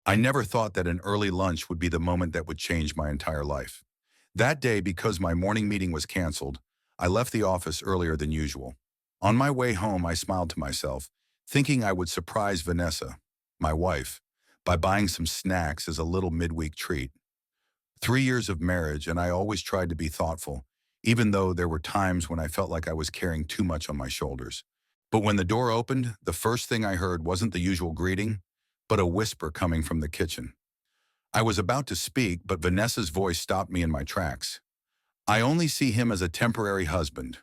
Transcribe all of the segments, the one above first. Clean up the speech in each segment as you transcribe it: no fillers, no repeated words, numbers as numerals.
I never thought that an early lunch would be the moment that would change my entire life. That day, because my morning meeting was canceled, I left the office earlier than usual. On my way home, I smiled to myself, thinking I would surprise Vanessa, my wife, by buying some snacks as a little midweek treat. 3 years of marriage, and I always tried to be thoughtful, even though there were times when I felt like I was carrying too much on my shoulders. But when the door opened, the first thing I heard wasn't the usual greeting, but a whisper coming from the kitchen. I was about to speak, but Vanessa's voice stopped me in my tracks. I only see him as a temporary husband.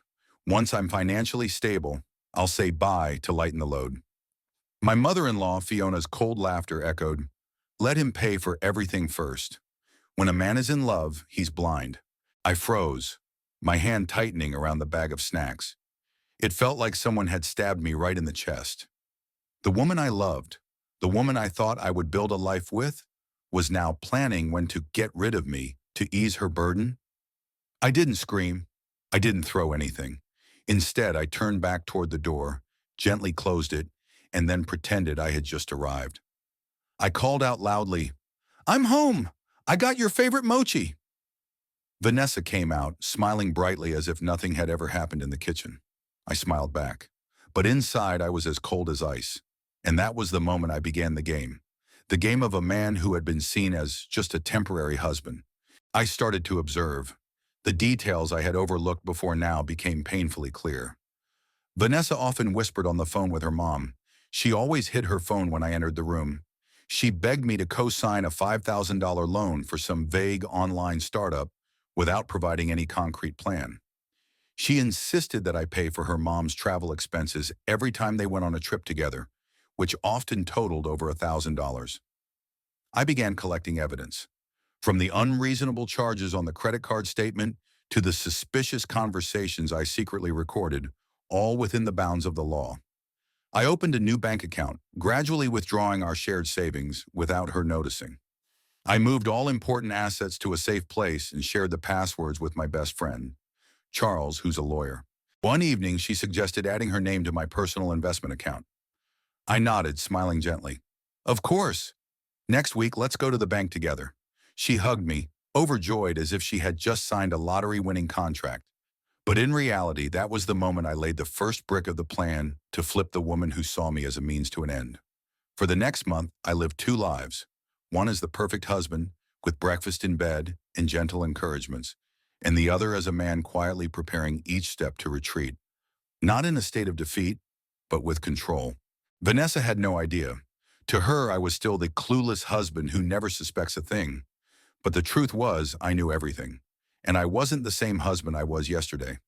Once I'm financially stable, I'll say bye to lighten the load. My mother-in-law, Fiona's cold laughter echoed, "Let him pay for everything first. When a man is in love, he's blind." I froze, my hand tightening around the bag of snacks. It felt like someone had stabbed me right in the chest. The woman I loved, the woman I thought I would build a life with, was now planning when to get rid of me to ease her burden. I didn't scream. I didn't throw anything. Instead, I turned back toward the door, gently closed it, and then pretended I had just arrived. I called out loudly, "I'm home! I got your favorite mochi!" Vanessa came out, smiling brightly as if nothing had ever happened in the kitchen. I smiled back. But inside, I was as cold as ice. And that was the moment I began the game. The game of a man who had been seen as just a temporary husband. I started to observe. The details I had overlooked before now became painfully clear. Vanessa often whispered on the phone with her mom. She always hid her phone when I entered the room. She begged me to co-sign a $5,000 loan for some vague online startup without providing any concrete plan. She insisted that I pay for her mom's travel expenses every time they went on a trip together, which often totaled over $1,000. I began collecting evidence, from the unreasonable charges on the credit card statement to the suspicious conversations I secretly recorded, all within the bounds of the law. I opened a new bank account, gradually withdrawing our shared savings without her noticing. I moved all important assets to a safe place and shared the passwords with my best friend, Charles, who's a lawyer. One evening, she suggested adding her name to my personal investment account. I nodded, smiling gently. "Of course. Next week, let's go to the bank together." She hugged me, overjoyed as if she had just signed a lottery-winning contract. But in reality, that was the moment I laid the first brick of the plan to flip the woman who saw me as a means to an end. For the next month, I lived two lives. One as the perfect husband, with breakfast in bed and gentle encouragements, and the other as a man quietly preparing each step to retreat, not in a state of defeat, but with control. Vanessa had no idea. To her, I was still the clueless husband who never suspects a thing. But the truth was, I knew everything. And I wasn't the same husband I was yesterday.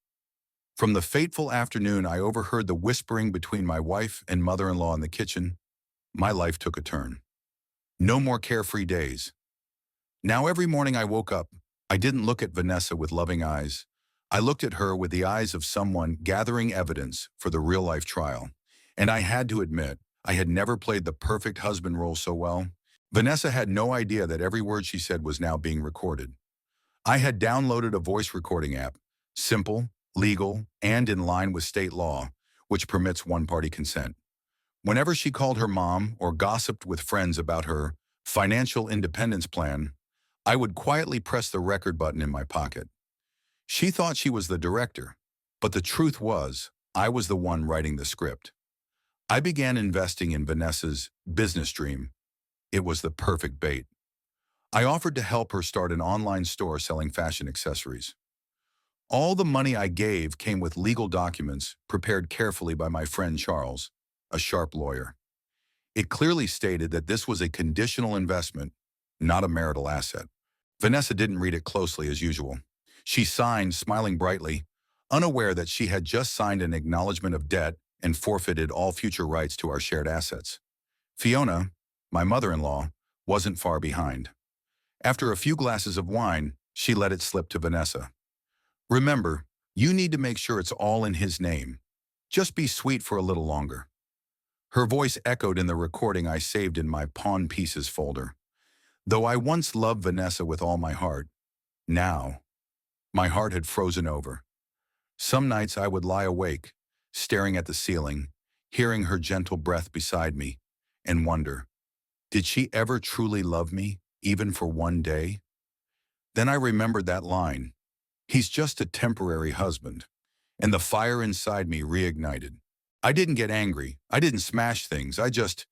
From the fateful afternoon I overheard the whispering between my wife and mother-in-law in the kitchen, my life took a turn. No more carefree days. Now every morning I woke up, I didn't look at Vanessa with loving eyes. I looked at her with the eyes of someone gathering evidence for the real-life trial. And I had to admit, I had never played the perfect husband role so well. Vanessa had no idea that every word she said was now being recorded. I had downloaded a voice recording app, simple, legal, and in line with state law, which permits one-party consent. Whenever she called her mom or gossiped with friends about her financial independence plan, I would quietly press the record button in my pocket. She thought she was the director, but the truth was, I was the one writing the script. I began investing in Vanessa's business dream. It was the perfect bait. I offered to help her start an online store selling fashion accessories. All the money I gave came with legal documents prepared carefully by my friend Charles, a sharp lawyer. It clearly stated that this was a conditional investment, not a marital asset. Vanessa didn't read it closely as usual. She signed, smiling brightly, unaware that she had just signed an acknowledgement of debt and forfeited all future rights to our shared assets. Fiona, my mother-in-law, wasn't far behind. After a few glasses of wine, she let it slip to Vanessa. "Remember, you need to make sure it's all in his name. Just be sweet for a little longer." Her voice echoed in the recording I saved in my pawn pieces folder. Though I once loved Vanessa with all my heart, now, my heart had frozen over. Some nights I would lie awake, staring at the ceiling, hearing her gentle breath beside me, and wonder, Did she ever truly love me, even for one day? Then I remembered that line. He's just a temporary husband. And the fire inside me reignited. I didn't get angry. I didn't smash things. I just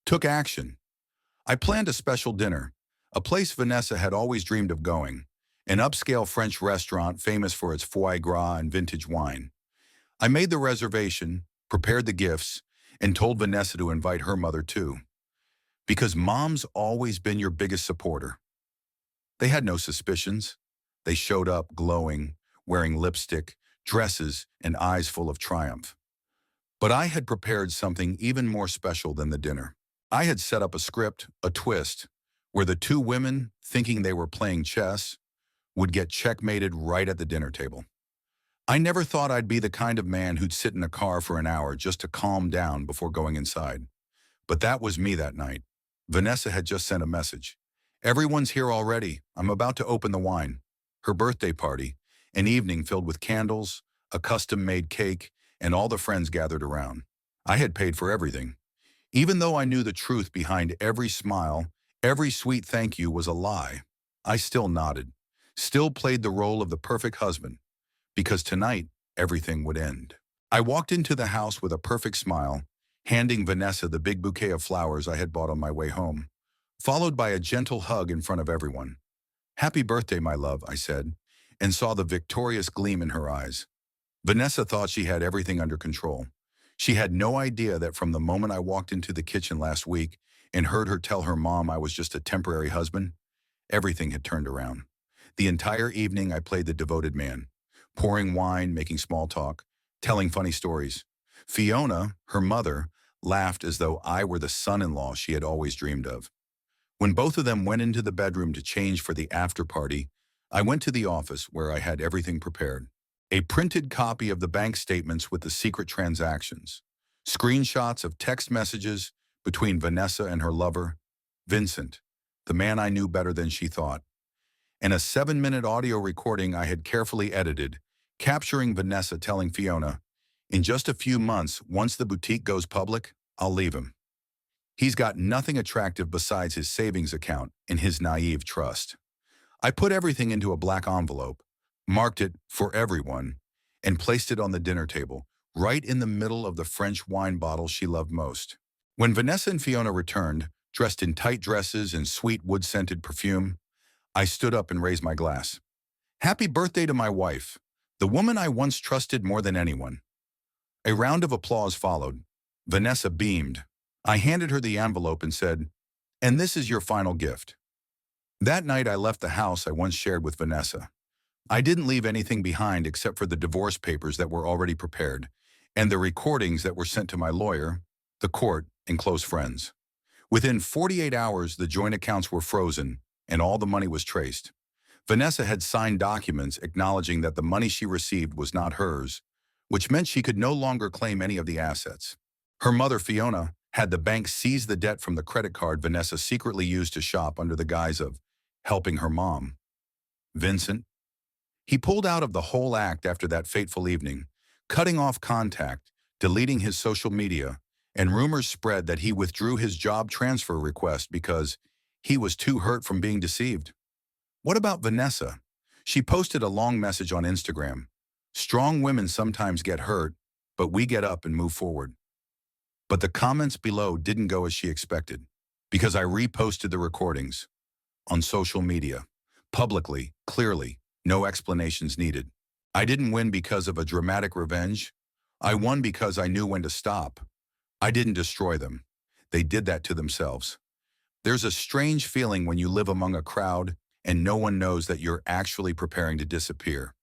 took action. I planned a special dinner, a place Vanessa had always dreamed of going, an upscale French restaurant famous for its foie gras and vintage wine. I made the reservation, prepared the gifts, and told Vanessa to invite her mother too. Because mom's always been your biggest supporter. They had no suspicions. They showed up glowing, wearing lipstick, dresses, and eyes full of triumph. But I had prepared something even more special than the dinner. I had set up a script, a twist, where the two women, thinking they were playing chess, would get checkmated right at the dinner table. I never thought I'd be the kind of man who'd sit in a car for an hour just to calm down before going inside. But that was me that night. Vanessa had just sent a message. Everyone's here already. I'm about to open the wine. Her birthday party, an evening filled with candles, a custom-made cake, and all the friends gathered around. I had paid for everything. Even though I knew the truth behind every smile, every sweet thank you was a lie, I still nodded, still played the role of the perfect husband, because tonight, everything would end. I walked into the house with a perfect smile, handing Vanessa the big bouquet of flowers I had bought on my way home, followed by a gentle hug in front of everyone. "Happy birthday, my love," I said, and saw the victorious gleam in her eyes. Vanessa thought she had everything under control. She had no idea that from the moment I walked into the kitchen last week and heard her tell her mom I was just a temporary husband, everything had turned around. The entire evening I played the devoted man, pouring wine, making small talk, telling funny stories. Fiona, her mother, laughed as though I were the son-in-law she had always dreamed of. When both of them went into the bedroom to change for the after party, I went to the office where I had everything prepared. A printed copy of the bank statements with the secret transactions, screenshots of text messages between Vanessa and her lover, Vincent, the man I knew better than she thought, and a 7-minute audio recording I had carefully edited, capturing Vanessa telling Fiona, "In just a few months, once the boutique goes public, I'll leave him. He's got nothing attractive besides his savings account and his naive trust." I put everything into a black envelope, marked it for everyone, and placed it on the dinner table, right in the middle of the French wine bottle she loved most. When Vanessa and Fiona returned, dressed in tight dresses and sweet wood-scented perfume, I stood up and raised my glass. "Happy birthday to my wife, the woman I once trusted more than anyone." A round of applause followed. Vanessa beamed. I handed her the envelope and said, "And this is your final gift." That night I left the house I once shared with Vanessa. I didn't leave anything behind except for the divorce papers that were already prepared, and the recordings that were sent to my lawyer, the court, and close friends. Within 48 hours, the joint accounts were frozen, and all the money was traced. Vanessa had signed documents acknowledging that the money she received was not hers, which meant she could no longer claim any of the assets. Her mother, Fiona, had the bank seize the debt from the credit card Vanessa secretly used to shop under the guise of helping her mom. Vincent? He pulled out of the whole act after that fateful evening, cutting off contact, deleting his social media, and rumors spread that he withdrew his job transfer request because he was too hurt from being deceived. What about Vanessa? She posted a long message on Instagram. "Strong women sometimes get hurt, but we get up and move forward." But the comments below didn't go as she expected, because I reposted the recordings on social media, publicly, clearly, no explanations needed. I didn't win because of a dramatic revenge. I won because I knew when to stop. I didn't destroy them. They did that to themselves. There's a strange feeling when you live among a crowd and no one knows that you're actually preparing to disappear.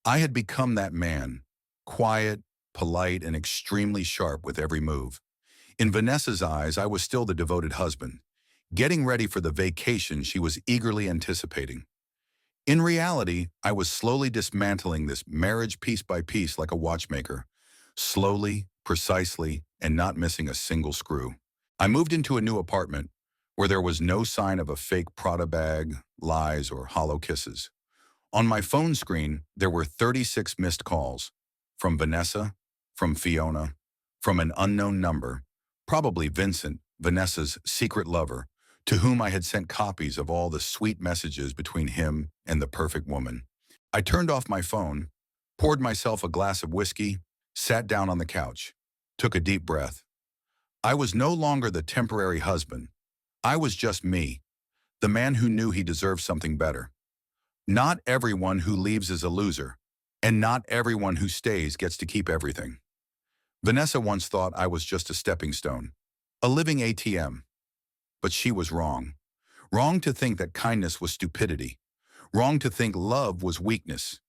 I had become that man, quiet, polite, and extremely sharp with every move. In Vanessa's eyes, I was still the devoted husband, getting ready for the vacation she was eagerly anticipating. In reality, I was slowly dismantling this marriage piece by piece like a watchmaker, slowly, precisely, and not missing a single screw. I moved into a new apartment where there was no sign of a fake Prada bag, lies, or hollow kisses. On my phone screen, there were 36 missed calls from Vanessa, from Fiona, from an unknown number, probably Vincent, Vanessa's secret lover, to whom I had sent copies of all the sweet messages between him and the perfect woman. I turned off my phone, poured myself a glass of whiskey, sat down on the couch, took a deep breath. I was no longer the temporary husband. I was just me, the man who knew he deserved something better. Not everyone who leaves is a loser, and not everyone who stays gets to keep everything. Vanessa once thought I was just a stepping stone, a living ATM. But she was wrong. Wrong to think that kindness was stupidity. Wrong to think love was weakness.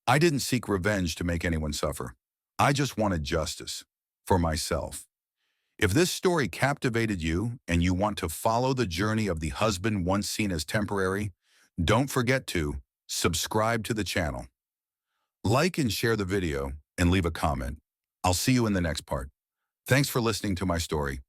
I didn't seek revenge to make anyone suffer. I just wanted justice for myself. If this story captivated you and you want to follow the journey of the husband once seen as temporary, don't forget to subscribe to the channel. Like and share the video and leave a comment. I'll see you in the next part. Thanks for listening to my story.